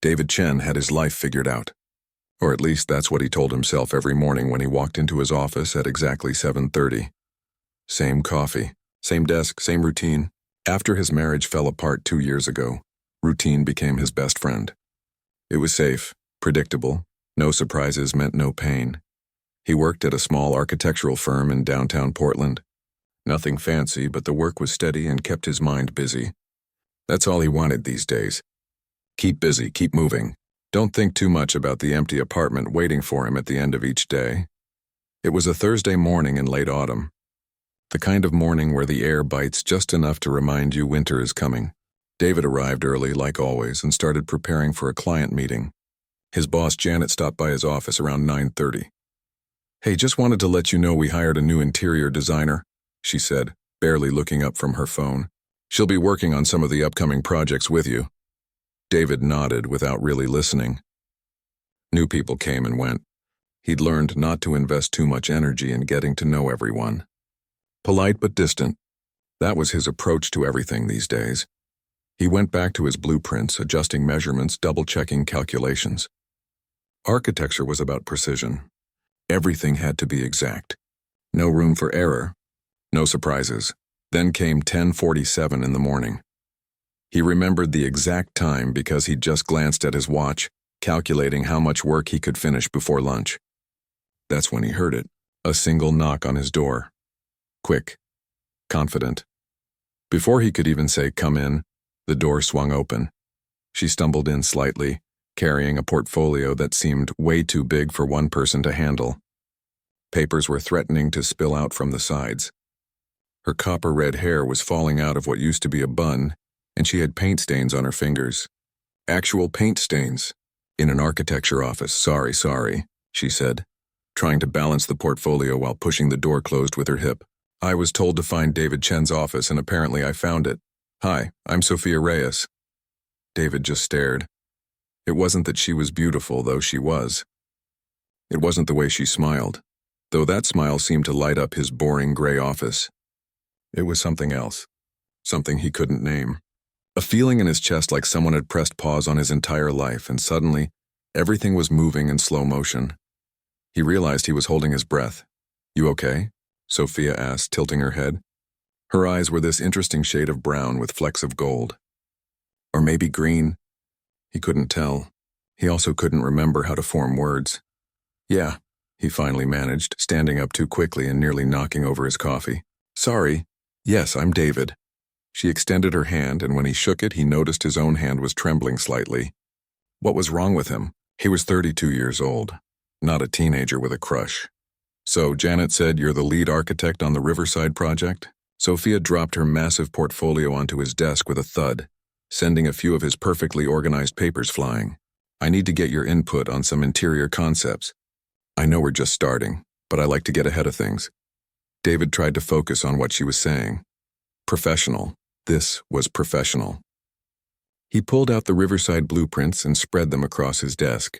David Chen had his life figured out. Or at least that's what he told himself every morning when he walked into his office at exactly 7:30. Same coffee, same desk, same routine. After his marriage fell apart 2 years ago, routine became his best friend. It was safe, predictable, no surprises meant no pain. He worked at a small architectural firm in downtown Portland. Nothing fancy, but the work was steady and kept his mind busy. That's all he wanted these days. Keep busy, keep moving. Don't think too much about the empty apartment waiting for him at the end of each day. It was a Thursday morning in late autumn. The kind of morning where the air bites just enough to remind you winter is coming. David arrived early, like always, and started preparing for a client meeting. His boss, Janet, stopped by his office around 9:30. "Hey, just wanted to let you know we hired a new interior designer," she said, barely looking up from her phone. "She'll be working on some of the upcoming projects with you." David nodded without really listening. New people came and went. He'd learned not to invest too much energy in getting to know everyone. Polite but distant. That was his approach to everything these days. He went back to his blueprints, adjusting measurements, double-checking calculations. Architecture was about precision. Everything had to be exact. No room for error. No surprises. Then came 10:47 in the morning. He remembered the exact time because he'd just glanced at his watch, calculating how much work he could finish before lunch. That's when he heard it, a single knock on his door. Quick. Confident. Before he could even say, "Come in," the door swung open. She stumbled in slightly, carrying a portfolio that seemed way too big for one person to handle. Papers were threatening to spill out from the sides. Her copper-red hair was falling out of what used to be a bun, and she had paint stains on her fingers. Actual paint stains. In an architecture office. Sorry, she said, trying to balance the portfolio while pushing the door closed with her hip. "I was told to find David Chen's office, and apparently I found it. Hi, I'm Sophia Reyes." David just stared. It wasn't that she was beautiful, though she was. It wasn't the way she smiled, though that smile seemed to light up his boring gray office. It was something else. Something he couldn't name. A feeling in his chest like someone had pressed pause on his entire life, and suddenly, everything was moving in slow motion. He realized he was holding his breath. "You okay?" Sophia asked, tilting her head. Her eyes were this interesting shade of brown with flecks of gold. Or maybe green. He couldn't tell. He also couldn't remember how to form words. "Yeah," he finally managed, standing up too quickly and nearly knocking over his coffee. "Sorry. Yes, I'm David." She extended her hand, and when he shook it, he noticed his own hand was trembling slightly. What was wrong with him? He was 32 years old, not a teenager with a crush. "So, Janet said you're the lead architect on the Riverside project?" Sophia dropped her massive portfolio onto his desk with a thud, sending a few of his perfectly organized papers flying. "I need to get your input on some interior concepts. I know we're just starting, but I like to get ahead of things." David tried to focus on what she was saying. Professional. This was professional. He pulled out the Riverside blueprints and spread them across his desk.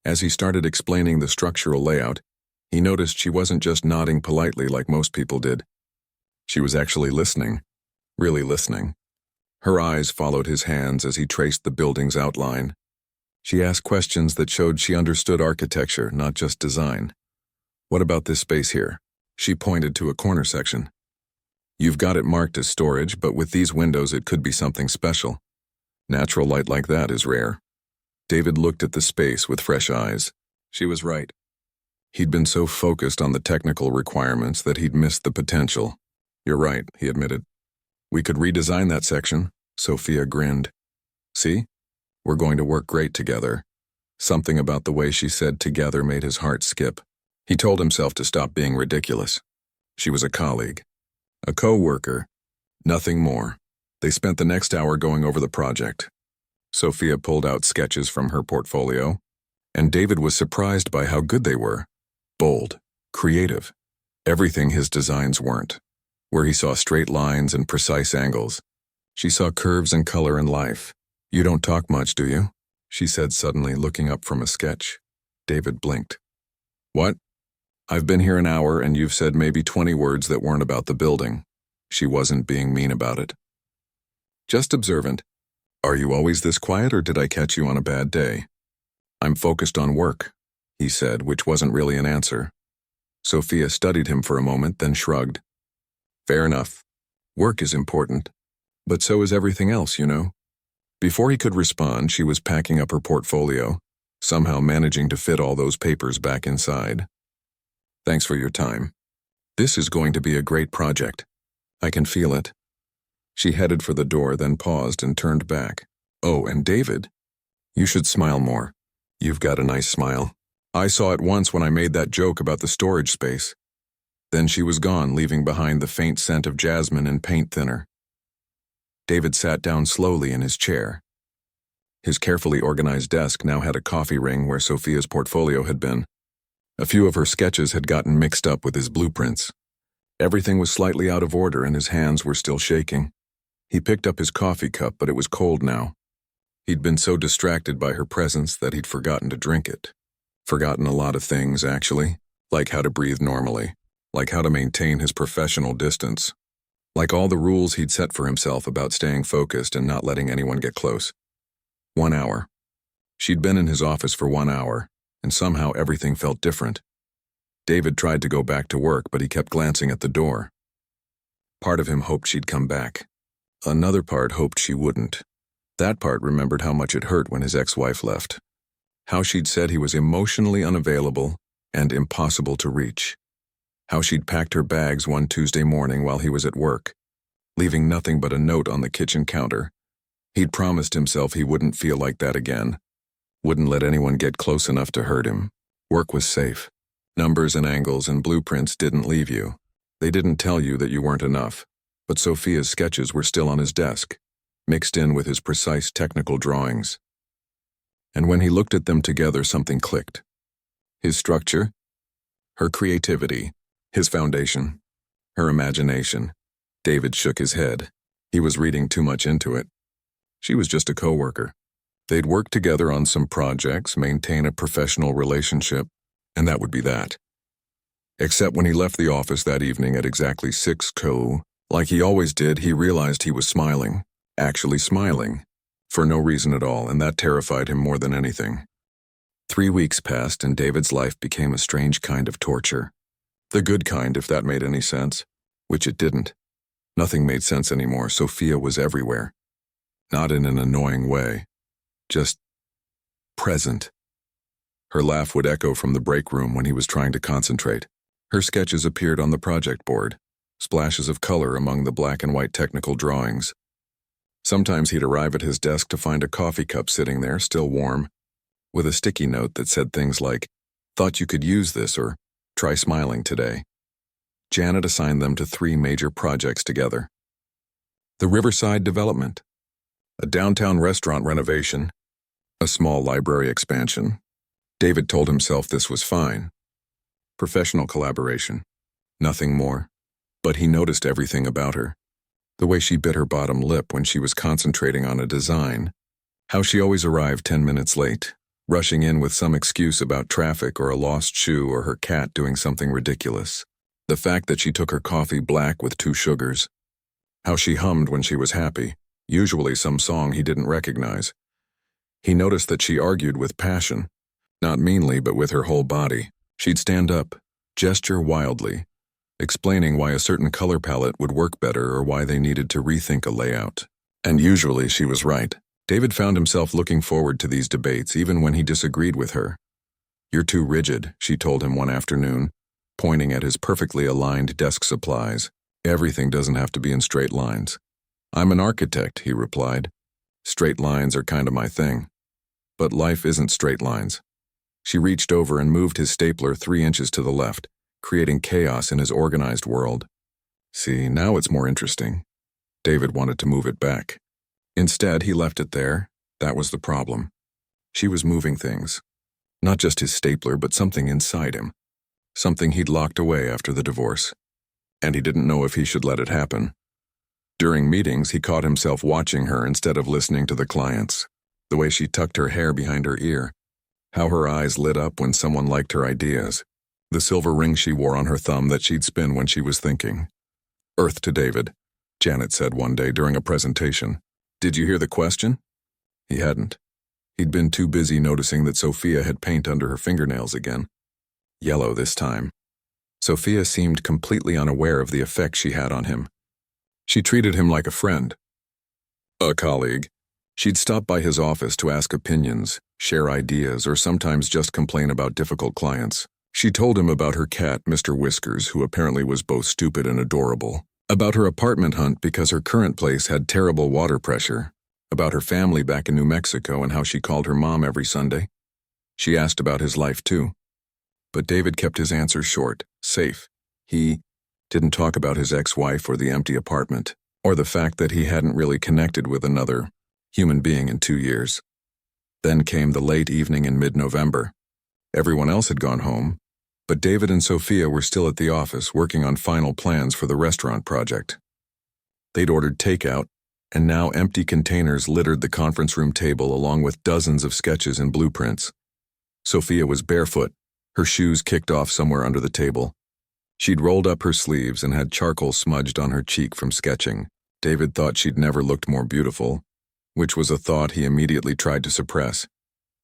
As he started explaining the structural layout, he noticed she wasn't just nodding politely like most people did. She was actually listening. Really listening. Her eyes followed his hands as he traced the building's outline. She asked questions that showed she understood architecture, not just design. "What about this space here?" She pointed to a corner section. "You've got it marked as storage, but with these windows it could be something special. Natural light like that is rare." David looked at the space with fresh eyes. She was right. He'd been so focused on the technical requirements that he'd missed the potential. "You're right," he admitted. "We could redesign that section." Sophia grinned. "See? We're going to work great together." Something about the way she said "together" made his heart skip. He told himself to stop being ridiculous. She was a colleague. A co-worker. Nothing more. They spent the next hour going over the project. Sophia pulled out sketches from her portfolio, and David was surprised by how good they were. Bold. Creative. Everything his designs weren't. Where he saw straight lines and precise angles, she saw curves and color and life. "You don't talk much, do you?" she said suddenly, looking up from a sketch. David blinked. "What?" "I've been here an hour and you've said maybe 20 words that weren't about the building." She wasn't being mean about it. Just observant. Are you always this quiet, or did I catch you on a bad day? I'm focused on work, he said, which wasn't really an answer. Sophia studied him for a moment, then shrugged. Fair enough. Work is important. But so is everything else, you know. Before he could respond, she was packing up her portfolio, somehow managing to fit all those papers back inside. Thanks for your time. This is going to be a great project. I can feel it. She headed for the door, then paused and turned back. Oh, and David, you should smile more. You've got a nice smile. I saw it once when I made that joke about the storage space. Then she was gone, leaving behind the faint scent of jasmine and paint thinner. David sat down slowly in his chair. His carefully organized desk now had a coffee ring where Sophia's portfolio had been. A few of her sketches had gotten mixed up with his blueprints. Everything was slightly out of order and his hands were still shaking. He picked up his coffee cup, but it was cold now. He'd been so distracted by her presence that he'd forgotten to drink it. Forgotten a lot of things, actually, like how to breathe normally, like how to maintain his professional distance, like all the rules he'd set for himself about staying focused and not letting anyone get close. 1 hour. She'd been in his office for 1 hour, and somehow everything felt different. David tried to go back to work, but he kept glancing at the door. Part of him hoped she'd come back. Another part hoped she wouldn't. That part remembered how much it hurt when his ex-wife left. How she'd said he was emotionally unavailable and impossible to reach. How she'd packed her bags one Tuesday morning while he was at work, leaving nothing but a note on the kitchen counter. He'd promised himself he wouldn't feel like that again. Wouldn't let anyone get close enough to hurt him. Work was safe. Numbers and angles and blueprints didn't leave you. They didn't tell you that you weren't enough. But Sophia's sketches were still on his desk, mixed in with his precise technical drawings. And when he looked at them together, something clicked. His structure, her creativity, his foundation, her imagination. David shook his head. He was reading too much into it. She was just a coworker. They'd work together on some projects, maintain a professional relationship, and that would be that. Except when he left the office that evening at exactly 6:00, like he always did, he realized he was smiling, actually smiling, for no reason at all, and that terrified him more than anything. 3 weeks passed, and David's life became a strange kind of torture. The good kind, if that made any sense, which it didn't. Nothing made sense anymore. Sophia was everywhere. Not in an annoying way, just present. Her laugh would echo from the break room when he was trying to concentrate. Her sketches appeared on the project board, splashes of color among the black and white technical drawings. Sometimes he'd arrive at his desk to find a coffee cup sitting there, still warm, with a sticky note that said things like, "Thought you could use this," or "Try smiling today." Janet assigned them to 3 major projects together. The Riverside development, a downtown restaurant renovation, a small library expansion. David told himself this was fine. Professional collaboration, nothing more. But he noticed everything about her. The way she bit her bottom lip when she was concentrating on a design. How she always arrived 10 minutes late, rushing in with some excuse about traffic or a lost shoe or her cat doing something ridiculous. The fact that she took her coffee black with 2 sugars. How she hummed when she was happy, usually some song he didn't recognize. He noticed that she argued with passion, not meanly but with her whole body. She'd stand up, gesture wildly, explaining why a certain color palette would work better or why they needed to rethink a layout. And usually she was right. David found himself looking forward to these debates even when he disagreed with her. "You're too rigid," she told him one afternoon, pointing at his perfectly aligned desk supplies. "Everything doesn't have to be in straight lines." "I'm an architect," he replied. "Straight lines are kind of my thing. But life isn't straight lines." She reached over and moved his stapler 3 inches to the left, creating chaos in his organized world. "See, now it's more interesting." David wanted to move it back. Instead, he left it there. That was the problem. She was moving things. Not just his stapler, but something inside him. Something he'd locked away after the divorce. And he didn't know if he should let it happen. During meetings, he caught himself watching her instead of listening to the clients. The way she tucked her hair behind her ear. How her eyes lit up when someone liked her ideas. The silver ring she wore on her thumb that she'd spin when she was thinking. "Earth to David," Janet said one day during a presentation. "Did you hear the question?" He hadn't. He'd been too busy noticing that Sophia had paint under her fingernails again. Yellow this time. Sophia seemed completely unaware of the effect she had on him. She treated him like a friend. A colleague. She'd stop by his office to ask opinions, share ideas, or sometimes just complain about difficult clients. She told him about her cat, Mr. Whiskers, who apparently was both stupid and adorable. About her apartment hunt because her current place had terrible water pressure. About her family back in New Mexico and how she called her mom every Sunday. She asked about his life too. But David kept his answers short, safe. He didn't talk about his ex-wife or the empty apartment, or the fact that he hadn't really connected with another human being in 2 years. Then came the late evening in mid-November. Everyone else had gone home, but David and Sophia were still at the office working on final plans for the restaurant project. They'd ordered takeout, and now empty containers littered the conference room table along with dozens of sketches and blueprints. Sophia was barefoot, her shoes kicked off somewhere under the table. She'd rolled up her sleeves and had charcoal smudged on her cheek from sketching. David thought she'd never looked more beautiful, which was a thought he immediately tried to suppress.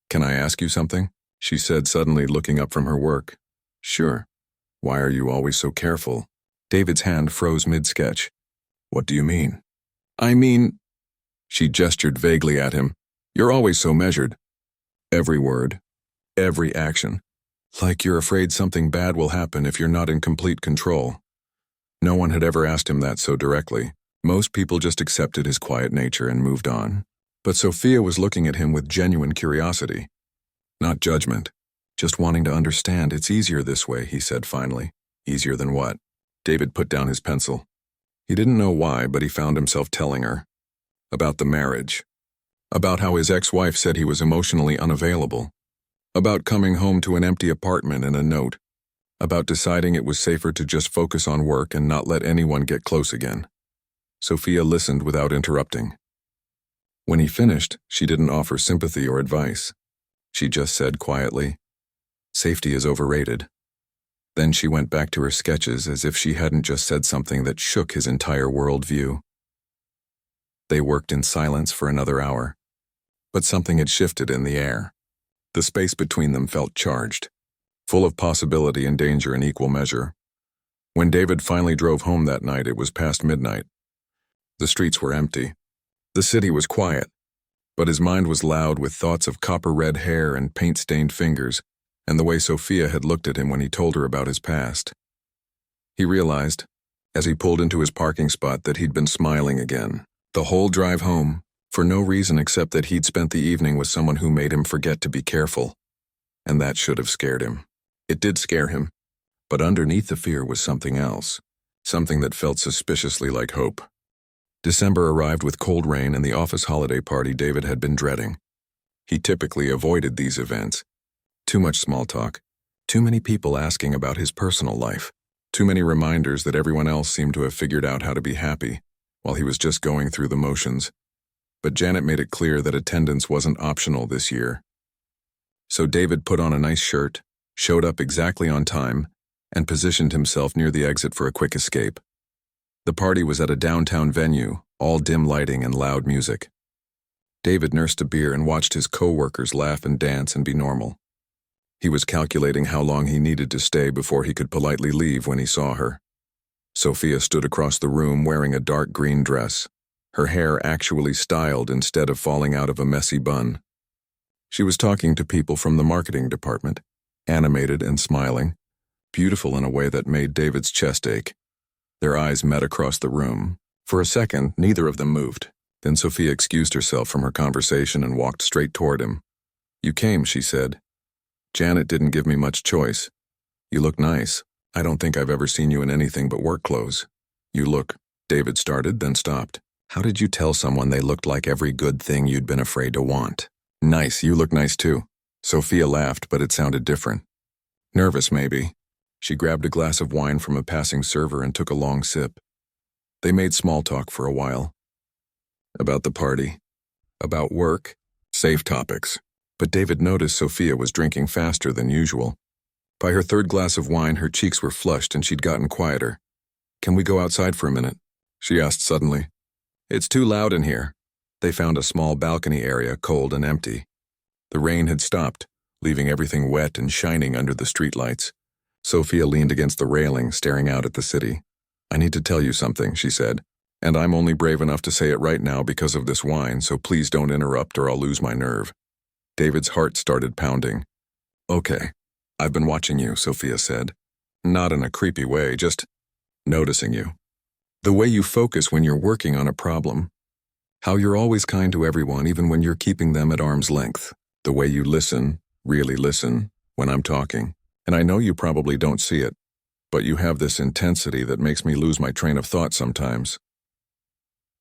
"Can I ask you something?" she said, suddenly looking up from her work. "Sure. Why are you always so careful?" David's hand froze mid-sketch. "What do you mean?" "I mean," she gestured vaguely at him, "you're always so measured. Every word, every action. Like you're afraid something bad will happen if you're not in complete control." No one had ever asked him that so directly. Most people just accepted his quiet nature and moved on. But Sophia was looking at him with genuine curiosity. Not judgment, just wanting to understand. "It's easier this way," he said finally. "Easier than what?" David put down his pencil. He didn't know why, but he found himself telling her. About the marriage. About how his ex-wife said he was emotionally unavailable. About coming home to an empty apartment and a note. About deciding it was safer to just focus on work and not let anyone get close again. Sophia listened without interrupting. When he finished, she didn't offer sympathy or advice. She just said quietly, "Safety is overrated." Then she went back to her sketches as if she hadn't just said something that shook his entire worldview. They worked in silence for another hour. But something had shifted in the air. The space between them felt charged, full of possibility and danger in equal measure. When David finally drove home that night, it was past midnight. The streets were empty. The city was quiet, but his mind was loud with thoughts of copper-red hair and paint-stained fingers, and the way Sophia had looked at him when he told her about his past. He realized, as he pulled into his parking spot, that he'd been smiling again. The whole drive home, for no reason except that he'd spent the evening with someone who made him forget to be careful. And that should have scared him. It did scare him, but underneath the fear was something else, something that felt suspiciously like hope. December arrived with cold rain and the office holiday party David had been dreading. He typically avoided these events. Too much small talk, too many people asking about his personal life, too many reminders that everyone else seemed to have figured out how to be happy, while he was just going through the motions. But Janet made it clear that attendance wasn't optional this year. So David put on a nice shirt, showed up exactly on time, and positioned himself near the exit for a quick escape. The party was at a downtown venue, all dim lighting and loud music. David nursed a beer and watched his co-workers laugh and dance and be normal. He was calculating how long he needed to stay before he could politely leave when he saw her. Sophia stood across the room wearing a dark green dress, her hair actually styled instead of falling out of a messy bun. She was talking to people from the marketing department, animated and smiling, beautiful in a way that made David's chest ache. Their eyes met across the room. For a second, neither of them moved. Then Sophia excused herself from her conversation and walked straight toward him. "You came," she said. "Janet didn't give me much choice. You look nice. I don't think I've ever seen you in anything but work clothes." "You look," David started, then stopped. "How did you tell someone they looked like every good thing you'd been afraid to want?" "Nice, you look nice too." Sophia laughed, but it sounded different. "Nervous, maybe." She grabbed a glass of wine from a passing server and took a long sip. They made small talk for a while. About the party. About work. Safe topics. But David noticed Sophia was drinking faster than usual. By her third glass of wine, her cheeks were flushed and she'd gotten quieter. "Can we go outside for a minute?" she asked suddenly. "It's too loud in here." They found a small balcony area, cold and empty. The rain had stopped, leaving everything wet and shining under the streetlights. Sophia leaned against the railing, staring out at the city. "I need to tell you something," she said, "and I'm only brave enough to say it right now because of this wine, so please don't interrupt or I'll lose my nerve." David's heart started pounding. "Okay. I've been watching you," Sophia said. "Not in a creepy way, just noticing you. The way you focus when you're working on a problem. How you're always kind to everyone even when you're keeping them at arm's length. The way you listen, really listen, when I'm talking. And I know you probably don't see it, but you have this intensity that makes me lose my train of thought sometimes."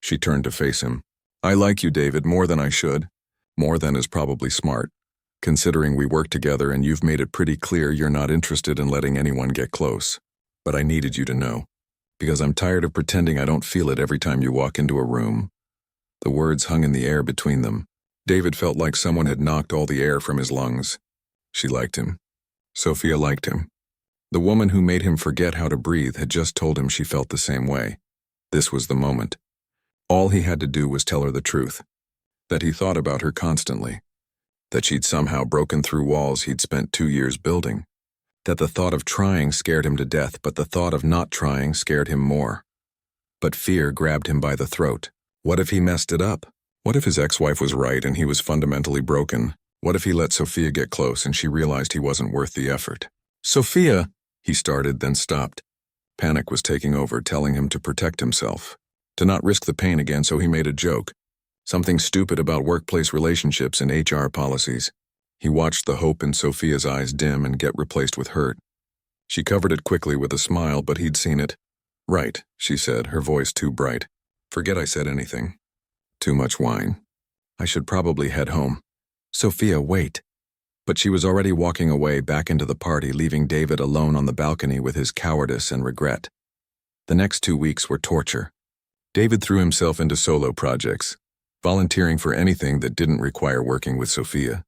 She turned to face him. "I like you, David, more than I should. More than is probably smart, considering we work together and you've made it pretty clear you're not interested in letting anyone get close. But I needed you to know, because I'm tired of pretending I don't feel it every time you walk into a room." The words hung in the air between them. David felt like someone had knocked all the air from his lungs. She liked him. Sophia liked him. The woman who made him forget how to breathe had just told him she felt the same way. This was the moment. All he had to do was tell her the truth. That he thought about her constantly. That she'd somehow broken through walls he'd spent 2 years building. That the thought of trying scared him to death, but the thought of not trying scared him more. But fear grabbed him by the throat. What if he messed it up? What if his ex-wife was right and he was fundamentally broken? What if he let Sophia get close and she realized he wasn't worth the effort? "Sophia," he started, then stopped. Panic was taking over, telling him to protect himself. To not risk the pain again, so he made a joke. Something stupid about workplace relationships and HR policies. He watched the hope in Sophia's eyes dim and get replaced with hurt. She covered it quickly with a smile, but he'd seen it. "Right," she said, her voice too bright. "Forget I said anything. Too much wine. I should probably head home." "Sophia, wait." But she was already walking away back into the party, leaving David alone on the balcony with his cowardice and regret. The next 2 weeks were torture. David threw himself into solo projects, volunteering for anything that didn't require working with Sophia.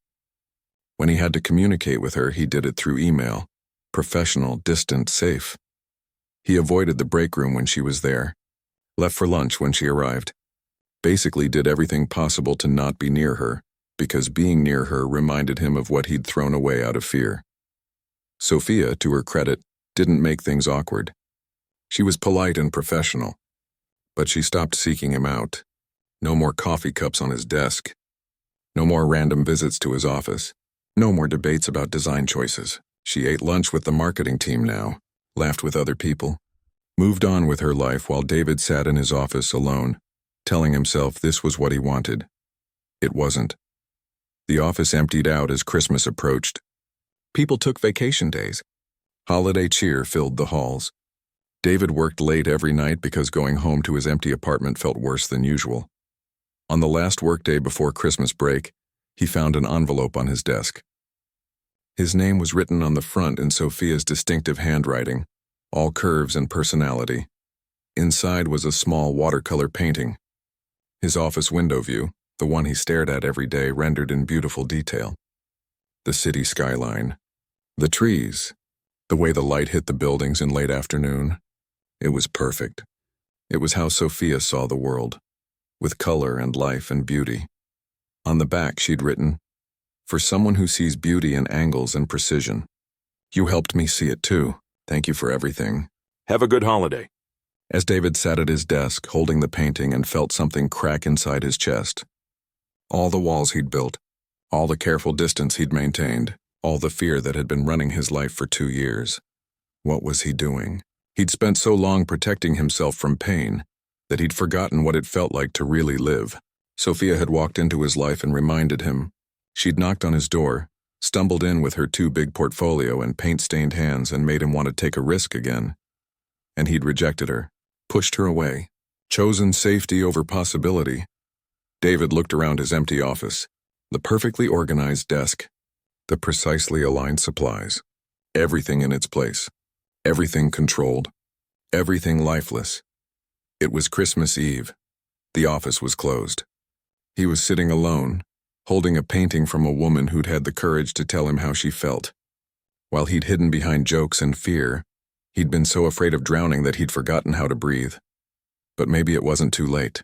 When he had to communicate with her, he did it through email. Professional, distant, safe. He avoided the break room when she was there. Left for lunch when she arrived. Basically did everything possible to not be near her, because being near her reminded him of what he'd thrown away out of fear. Sophia, to her credit, didn't make things awkward. She was polite and professional. But she stopped seeking him out. No more coffee cups on his desk. No more random visits to his office. No more debates about design choices. She ate lunch with the marketing team now, laughed with other people, moved on with her life while David sat in his office alone, telling himself this was what he wanted. It wasn't. The office emptied out as Christmas approached. People took vacation days. Holiday cheer filled the halls. David worked late every night because going home to his empty apartment felt worse than usual. On the last workday before Christmas break, he found an envelope on his desk. His name was written on the front in Sophia's distinctive handwriting, all curves and personality. Inside was a small watercolor painting. His office window view, the one he stared at every day, rendered in beautiful detail. The city skyline. The trees. The way the light hit the buildings in late afternoon. It was perfect. It was how Sophia saw the world, with color and life and beauty. On the back she'd written, "For someone who sees beauty in angles and precision. You helped me see it too. Thank you for everything. Have a good holiday." As David sat at his desk, holding the painting, and felt something crack inside his chest. All the walls he'd built, all the careful distance he'd maintained, all the fear that had been running his life for 2 years. What was he doing? He'd spent so long protecting himself from pain that he'd forgotten what it felt like to really live. Sophia had walked into his life and reminded him. She'd knocked on his door, stumbled in with her too big portfolio and paint-stained hands, and made him want to take a risk again. And he'd rejected her, pushed her away, chosen safety over possibility. David looked around his empty office, the perfectly organized desk, the precisely aligned supplies, everything in its place, everything controlled, everything lifeless. It was Christmas Eve. The office was closed. He was sitting alone, holding a painting from a woman who'd had the courage to tell him how she felt. While he'd hidden behind jokes and fear, he'd been so afraid of drowning that he'd forgotten how to breathe. But maybe it wasn't too late.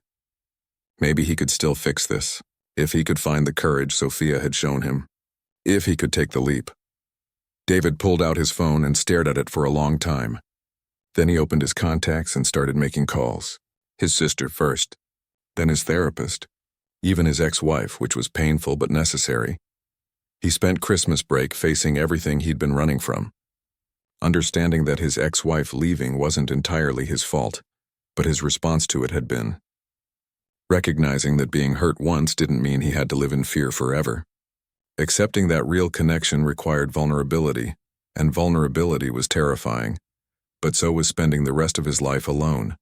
Maybe he could still fix this, if he could find the courage Sophia had shown him, if he could take the leap. David pulled out his phone and stared at it for a long time. Then he opened his contacts and started making calls. His sister first, then his therapist, even his ex-wife, which was painful but necessary. He spent Christmas break facing everything he'd been running from, understanding that his ex-wife leaving wasn't entirely his fault, but his response to it had been. Recognizing that being hurt once didn't mean he had to live in fear forever. Accepting that real connection required vulnerability, and vulnerability was terrifying, but so was spending the rest of his life alone.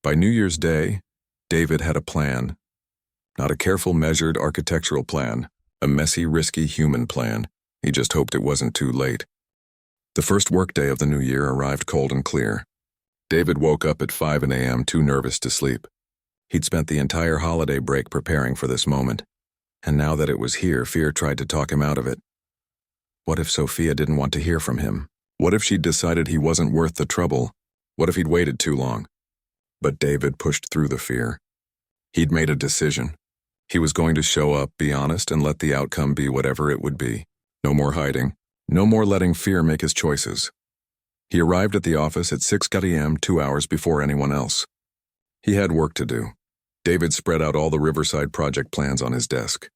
By New Year's Day, David had a plan. Not a careful, measured architectural plan, a messy, risky human plan. He just hoped it wasn't too late. The first workday of the new year arrived cold and clear. David woke up at 5 a.m. too nervous to sleep. He'd spent the entire holiday break preparing for this moment, and now that it was here, fear tried to talk him out of it. What if Sophia didn't want to hear from him? What if she'd decided he wasn't worth the trouble? What if he'd waited too long? But David pushed through the fear. He'd made a decision. He was going to show up, be honest, and let the outcome be whatever it would be. No more hiding. No more letting fear make his choices. He arrived at the office at 6 a.m., 2 hours before anyone else. He had work to do. David spread out all the Riverside project plans on his desk.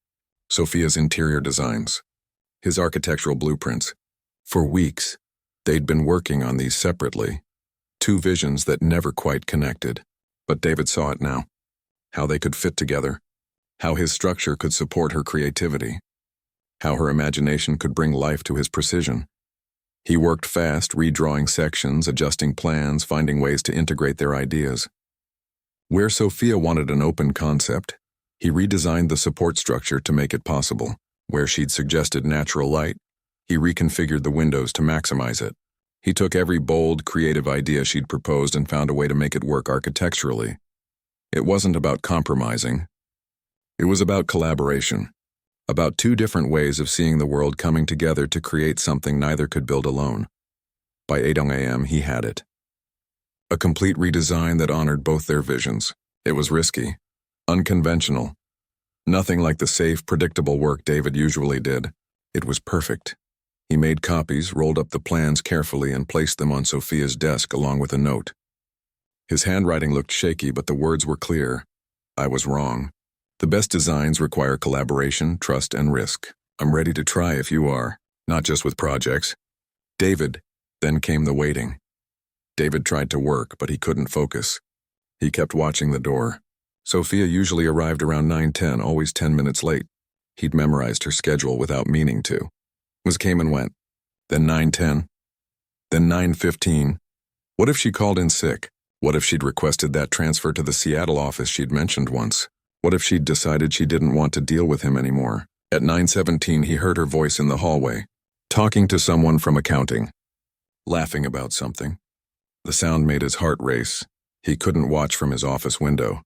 Sophia's interior designs. His architectural blueprints. For weeks, they'd been working on these separately. Two visions that never quite connected. But David saw it now. How they could fit together. How his structure could support her creativity. How her imagination could bring life to his precision. He worked fast, redrawing sections, adjusting plans, finding ways to integrate their ideas. Where Sophia wanted an open concept, he redesigned the support structure to make it possible. Where she'd suggested natural light, he reconfigured the windows to maximize it. He took every bold, creative idea she'd proposed and found a way to make it work architecturally. It wasn't about compromising. It was about collaboration. About two different ways of seeing the world coming together to create something neither could build alone. By 8 a.m., he had it. A complete redesign that honored both their visions. It was risky, unconventional. Nothing like the safe, predictable work David usually did. It was perfect. He made copies, rolled up the plans carefully, and placed them on Sophia's desk along with a note. His handwriting looked shaky, but the words were clear. I was wrong. The best designs require collaboration, trust, and risk. I'm ready to try if you are, not just with projects. David, then came the waiting. David tried to work, but he couldn't focus. He kept watching the door. Sophia usually arrived around 9:10, always 10 minutes late. He'd memorized her schedule without meaning to. Came and went. Then 9:10. Then 9:15. What if she called in sick? What if she'd requested that transfer to the Seattle office she'd mentioned once? What if she'd decided she didn't want to deal with him anymore? At 9:17, he heard her voice in the hallway, talking to someone from accounting, laughing about something. The sound made his heart race. He couldn't watch from his office window.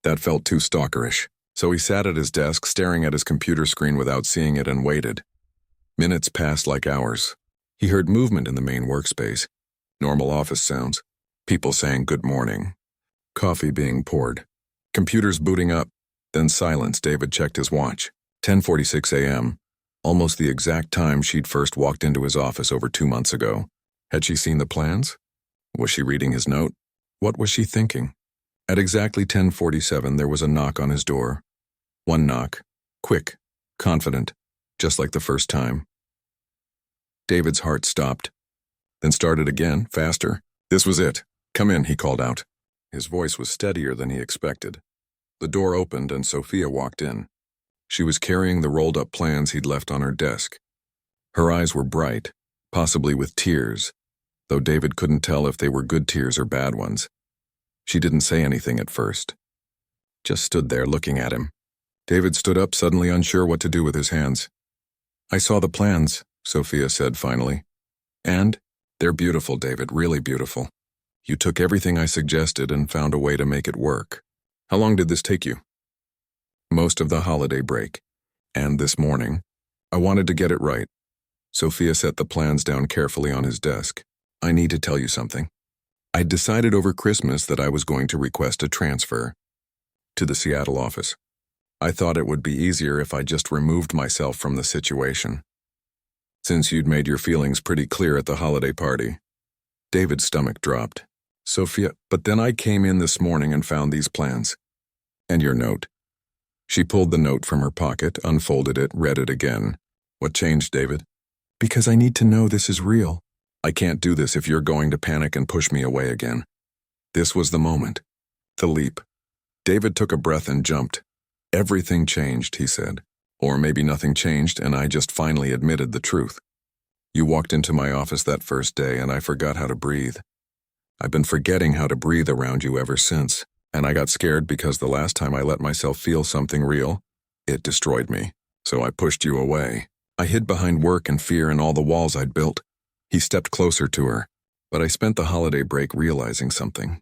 That felt too stalkerish. So he sat at his desk, staring at his computer screen without seeing it, and waited. Minutes passed like hours. He heard movement in the main workspace. Normal office sounds. People saying good morning. Coffee being poured. Computers booting up. Then silence. David checked his watch. 10:46 a.m. Almost the exact time she'd first walked into his office over 2 months ago. Had she seen the plans? Was she reading his note? What was she thinking? At exactly 10:47, there was a knock on his door. One knock. Quick. Confident. Just like the first time. David's heart stopped, then started again, faster. This was it. Come in, he called out. His voice was steadier than he expected. The door opened and Sophia walked in. She was carrying the rolled-up plans he'd left on her desk. Her eyes were bright, possibly with tears, though David couldn't tell if they were good tears or bad ones. She didn't say anything at first. Just stood there looking at him. David stood up, suddenly unsure what to do with his hands. I saw the plans, Sophia said finally. And? They're beautiful, David, really beautiful. You took everything I suggested and found a way to make it work. How long did this take you? Most of the holiday break. And this morning. I wanted to get it right. Sophia set the plans down carefully on his desk. I need to tell you something. I decided over Christmas that I was going to request a transfer. to the Seattle office. I thought it would be easier if I just removed myself from the situation. Since you'd made your feelings pretty clear at the holiday party. David's stomach dropped. Sophia, but then I came in this morning and found these plans. And your note. She pulled the note from her pocket, unfolded it, read it again. What changed, David? Because I need to know this is real. I can't do this if you're going to panic and push me away again. This was the moment. The leap. David took a breath and jumped. Everything changed, he said. Or maybe nothing changed and I just finally admitted the truth. You walked into my office that first day and I forgot how to breathe. I've been forgetting how to breathe around you ever since, and I got scared because the last time I let myself feel something real, it destroyed me. So I pushed you away. I hid behind work and fear and all the walls I'd built. He stepped closer to her, but I spent the holiday break realizing something.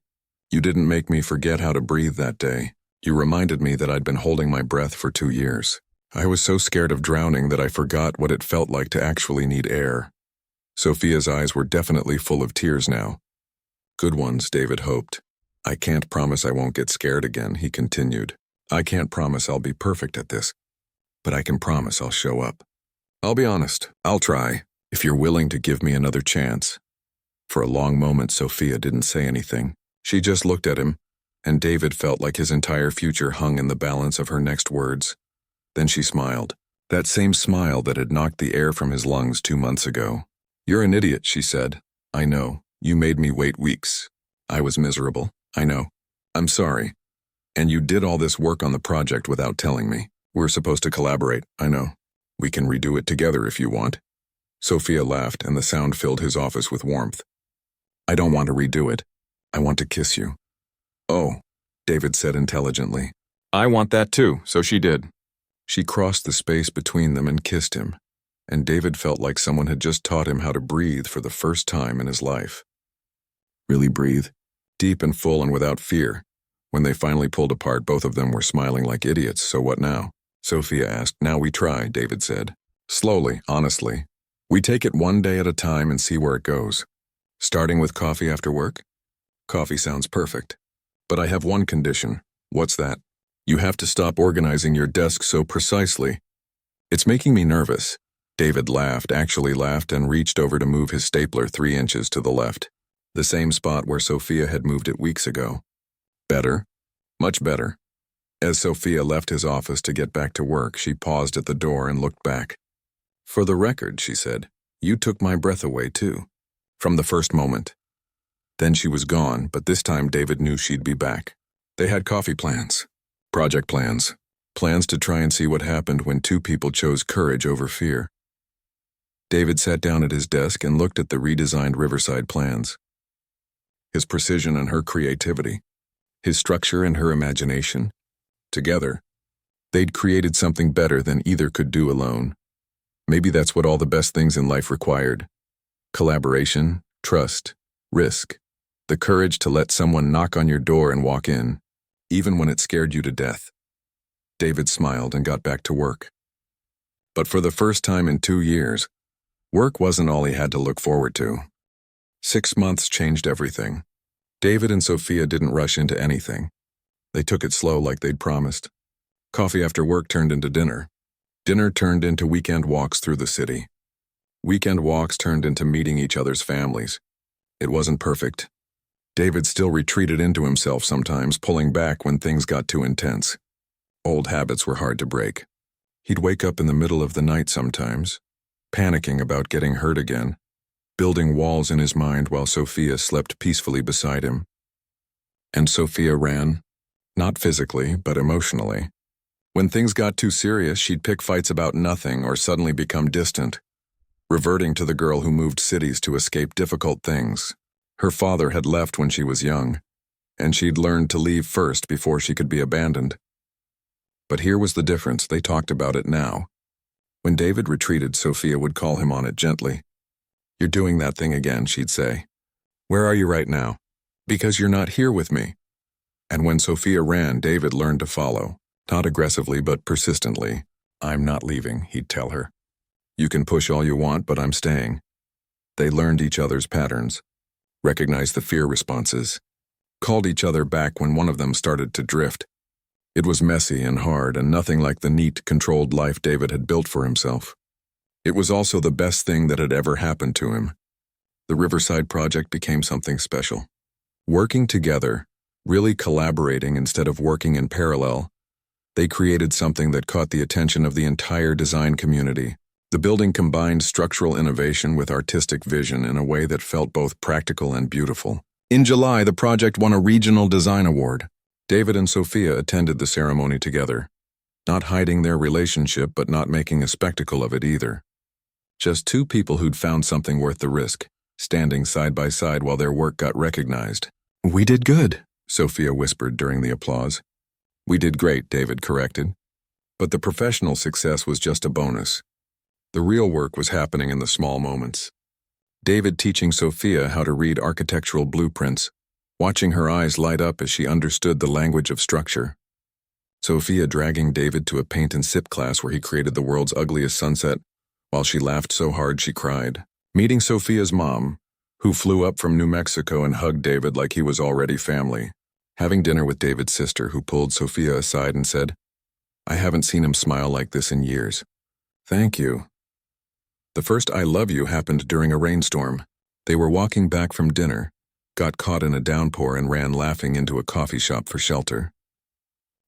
You didn't make me forget how to breathe that day. You reminded me that I'd been holding my breath for 2 years. I was so scared of drowning that I forgot what it felt like to actually need air. Sophia's eyes were definitely full of tears now. Good ones, David hoped. I can't promise I won't get scared again, he continued. I can't promise I'll be perfect at this, but I can promise I'll show up. I'll be honest, I'll try, if you're willing to give me another chance. For a long moment, Sophia didn't say anything. She just looked at him, and David felt like his entire future hung in the balance of her next words. Then she smiled, that same smile that had knocked the air from his lungs 2 months ago. You're an idiot, she said. I know. You made me wait weeks. I was miserable. I know. I'm sorry. And you did all this work on the project without telling me. We're supposed to collaborate. I know. We can redo it together if you want. Sophia laughed, and the sound filled his office with warmth. I don't want to redo it. I want to kiss you. Oh, David said intelligently. I want that too, so she did. She crossed the space between them and kissed him, and David felt like someone had just taught him how to breathe for the first time in his life. Really breathe, deep and full and without fear. When they finally pulled apart, both of them were smiling like idiots. So what now? Sophia asked. Now we try, David said. Slowly, honestly. We take it one day at a time and see where it goes. Starting with coffee after work? Coffee sounds perfect. But I have one condition. What's that? You have to stop organizing your desk so precisely. It's making me nervous. David laughed, actually laughed, and reached over to move his stapler 3 inches to the left. The same spot where Sophia had moved it weeks ago. Better? Much better. As Sophia left his office to get back to work, she paused at the door and looked back. For the record, she said, you took my breath away too. From the first moment. Then she was gone, but this time David knew she'd be back. They had coffee plans. Project plans. Plans to try and see what happened when 2 people chose courage over fear. David sat down at his desk and looked at the redesigned Riverside plans. His precision and her creativity. His structure and her imagination. Together, they'd created something better than either could do alone. Maybe that's what all the best things in life required. Collaboration, trust, risk. The courage to let someone knock on your door and walk in, even when it scared you to death. David smiled and got back to work. But for the first time in 2 years, work wasn't all he had to look forward to. 6 months changed everything. David and Sophia didn't rush into anything. They took it slow like they'd promised. Coffee after work turned into dinner. Dinner turned into weekend walks through the city. Weekend walks turned into meeting each other's families. It wasn't perfect. David still retreated into himself sometimes, pulling back when things got too intense. Old habits were hard to break. He'd wake up in the middle of the night sometimes, panicking about getting hurt again, building walls in his mind while Sophia slept peacefully beside him. And Sophia ran, not physically, but emotionally. When things got too serious, she'd pick fights about nothing or suddenly become distant, reverting to the girl who moved cities to escape difficult things. Her father had left when she was young, and she'd learned to leave first before she could be abandoned. But here was the difference. They talked about it now. When David retreated, Sophia would call him on it gently. You're doing that thing again, she'd say. Where are you right now? Because you're not here with me. And when Sophia ran, David learned to follow, not aggressively but persistently. I'm not leaving, he'd tell her. You can push all you want, but I'm staying. They learned each other's patterns, recognized the fear responses, called each other back when one of them started to drift. It was messy and hard and nothing like the neat, controlled life David had built for himself. It was also the best thing that had ever happened to him. The Riverside project became something special. Working together, really collaborating instead of working in parallel, they created something that caught the attention of the entire design community. The building combined structural innovation with artistic vision in a way that felt both practical and beautiful. In July, the project won a regional design award. David and Sophia attended the ceremony together, not hiding their relationship but not making a spectacle of it either. Just two people who'd found something worth the risk, standing side by side while their work got recognized. "We did good," Sophia whispered during the applause. "We did great," David corrected. But the professional success was just a bonus. The real work was happening in the small moments. David teaching Sophia how to read architectural blueprints, watching her eyes light up as she understood the language of structure. Sophia dragging David to a paint and sip class where he created the world's ugliest sunset, while she laughed so hard she cried. Meeting Sophia's mom, who flew up from New Mexico and hugged David like he was already family. Having dinner with David's sister, who pulled Sophia aside and said, "I haven't seen him smile like this in years." "Thank you." The first "I love you" happened during a rainstorm. They were walking back from dinner, got caught in a downpour and ran laughing into a coffee shop for shelter.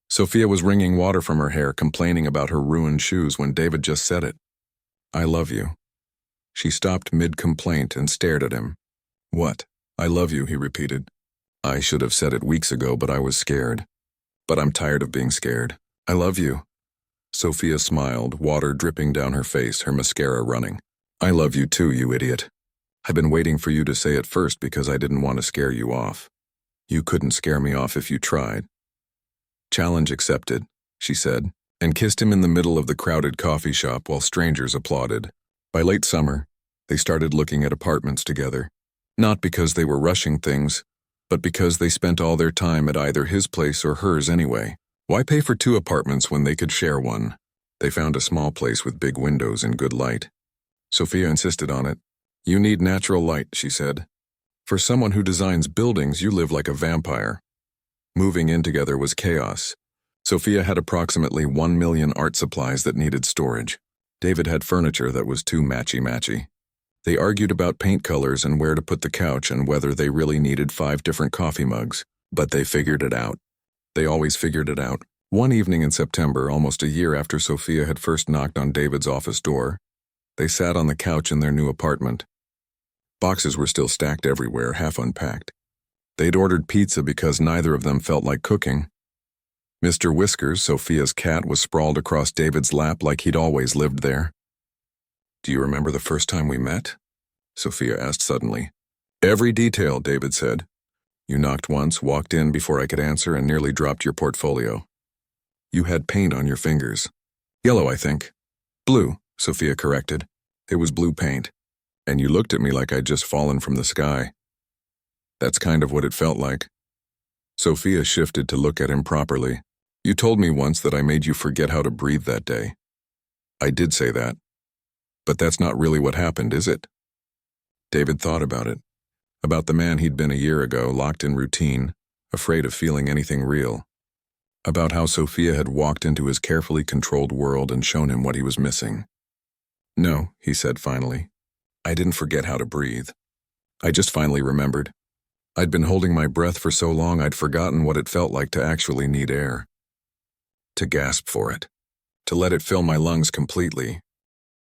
Sophia was wringing water from her hair, complaining about her ruined shoes when David just said it. "I love you." She stopped mid-complaint and stared at him. "What? I love you," he repeated. "I should have said it weeks ago, but I was scared. But I'm tired of being scared. I love you." Sophia smiled, water dripping down her face, her mascara running. "I love you too, you idiot. I've been waiting for you to say it first because I didn't want to scare you off. You couldn't scare me off if you tried." "Challenge accepted," she said, and kissed him in the middle of the crowded coffee shop while strangers applauded. By late summer, they started looking at apartments together. Not because they were rushing things, but because they spent all their time at either his place or hers anyway. Why pay for two apartments when they could share one? They found a small place with big windows and good light. Sophia insisted on it. "You need natural light," she said. "For someone who designs buildings, you live like a vampire." Moving in together was chaos. Sophia had approximately 1 million art supplies that needed storage. David had furniture that was too matchy-matchy. They argued about paint colors and where to put the couch and whether they really needed 5 different coffee mugs. But they figured it out. They always figured it out. One evening in September, almost a year after Sophia had first knocked on David's office door, they sat on the couch in their new apartment. Boxes were still stacked everywhere, half unpacked. They'd ordered pizza because neither of them felt like cooking. Mr. Whiskers, Sophia's cat, was sprawled across David's lap like he'd always lived there. "Do you remember the first time we met?" Sophia asked suddenly. "Every detail," David said. "You knocked once, walked in before I could answer, and nearly dropped your portfolio. You had paint on your fingers. Yellow, I think." "Blue," Sophia corrected. "It was blue paint. And you looked at me like I'd just fallen from the sky." "That's kind of what it felt like." Sophia shifted to look at him properly. "You told me once that I made you forget how to breathe that day." "I did say that. But that's not really what happened, is it?" David thought about it. About the man he'd been a year ago, locked in routine, afraid of feeling anything real. About how Sophia had walked into his carefully controlled world and shown him what he was missing. "No," he said finally. "I didn't forget how to breathe. I just finally remembered. I'd been holding my breath for so long I'd forgotten what it felt like to actually need air. To gasp for it. To let it fill my lungs completely.